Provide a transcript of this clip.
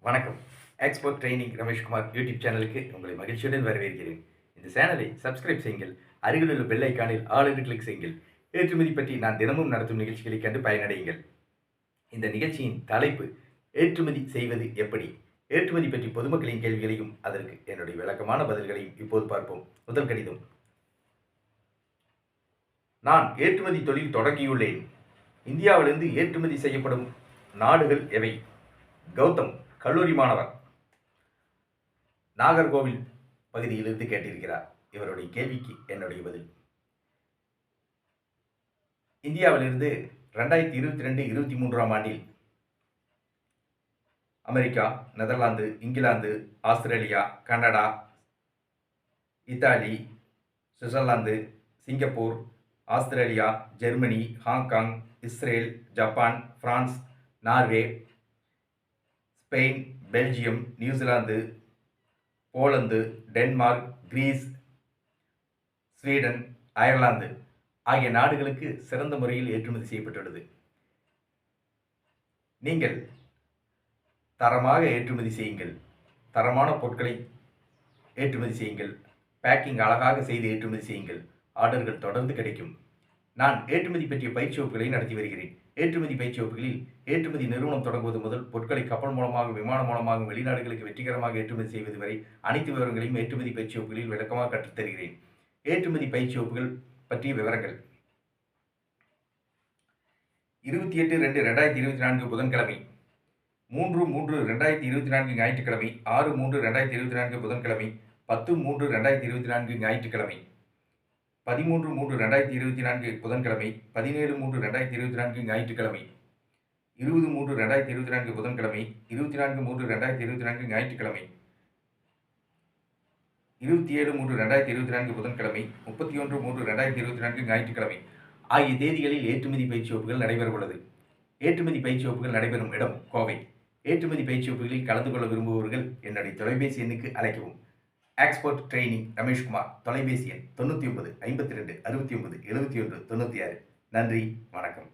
வணக்கம். Export training Rameshkumar YouTube சேனலுக்கு உங்களை மகிழ்ச்சியுடன் வரவேற்கிறேன். இந்த சேனலை சப்ஸ்கிரைப் செய்யுங்கள். அருகிலுள்ள பெல் ஐகானில் ஆல் என்று கிளிக் செய்யுங்கள். ஏற்றுமதி பற்றி நான் தினமும் நடத்தும் நிகழ்ச்சிகளை கண்டு பயனடையுங்கள். இந்த நிகழ்ச்சியின் தலைப்பு ஏற்றுமதி செய்வது எப்படி? ஏற்றுமதி பற்றி பொதுமக்களின் கேள்விகளையும் அதற்கு என்னுடைய விளக்கமான பதில்களையும் இப்போது பார்ப்போம். முதல் கடிதம். நான் ஏற்றுமதி தொழில் தொடங்கியுள்ளேன். இந்தியாவிலிருந்து ஏற்றுமதி செய்யப்படும் நாடுகள் எவை? கௌதம், கல்லூரி மாணவர், நாகர்கோவில் பகுதியிலிருந்து கேட்டிருக்கிறார். இவருடைய கேள்விக்கு என்னுடைய பதில். இந்தியாவிலிருந்து 2022-23 ஆண்டில் America, Netherlands, England, Australia, Canada, Italy, Switzerland, Singapore, Australia, Germany, Hong Kong, Israel, Japan, France, Norway, Spain, Belgium, New Zealand, Poland, Denmark, Greece, Sweden, Ireland ஆகிய நாடுகளுக்கு சிறந்த முறையில் ஏற்றுமதி செய்யப்பட்டுள்ளது. நீங்கள் தரமாக ஏற்றுமதி செய்யுங்கள். தரமான பொருட்களை ஏற்றுமதி செய்யுங்கள். பேக்கிங் அழகாக செய்து ஏற்றுமதி செய்யுங்கள். ஆர்டர்கள் தொடர்ந்து கிடைக்கும். நான் ஏற்றுமதி பற்றிய பயிற்சி வகுப்புகளை நடத்தி வருகிறேன். ஏற்றுமதி பயிற்சி வகுப்புகளில் ஏற்றுமதி நிறுவனம் தொடங்குவது முதல் பொருட்களை கப்பல் மூலமாக, விமானம் மூலமாக வெளிநாடுகளுக்கு வெற்றிகரமாக ஏற்றுமதி செய்வது வரை அனைத்து விவரங்களையும் ஏற்றுமதி பயிற்சி வகுப்புகளில் விளக்கமாக கற்றுத் தருகிறேன். ஏற்றுமதி பயிற்சி வகுப்புகள் பற்றிய விவரங்கள். 28/2/2024 புதன்கிழமை, 3/3/2024 ஞாயிற்றுக்கிழமை, 6/3/2024 புதன்கிழமை, 10/3/2024 ஞாயிற்றுக்கிழமை, 13/3/2024 புதன்கிழமை, 17/3/2024 ஞாயிற்றுக்கிழமை, 20/3/2024 புதன்கிழமை, 24/3/2024 ஞாயிற்றுக்கிழமை, 27/3/2024 புதன்கிழமை, 31/3/2024 ஞாயிற்றுக்கிழமை ஆகிய தேதிகளில் ஏற்றுமதி பயிற்சி வகுப்புகள் நடைபெறவுள்ளது. ஏற்றுமதி பயிற்சி வகுப்புகள் நடைபெறும் இடம் கோவை. ஏற்றுமதி பயிற்சி வகுப்புகளில் கலந்து கொள்ள விரும்புபவர்கள் என்னுடைய தொலைபேசி எண்ணுக்கு அழைக்கவும். Export training Rameshkumar. தொலைபேசி எண் 99 52 69 71 96. நன்றி, வணக்கம்.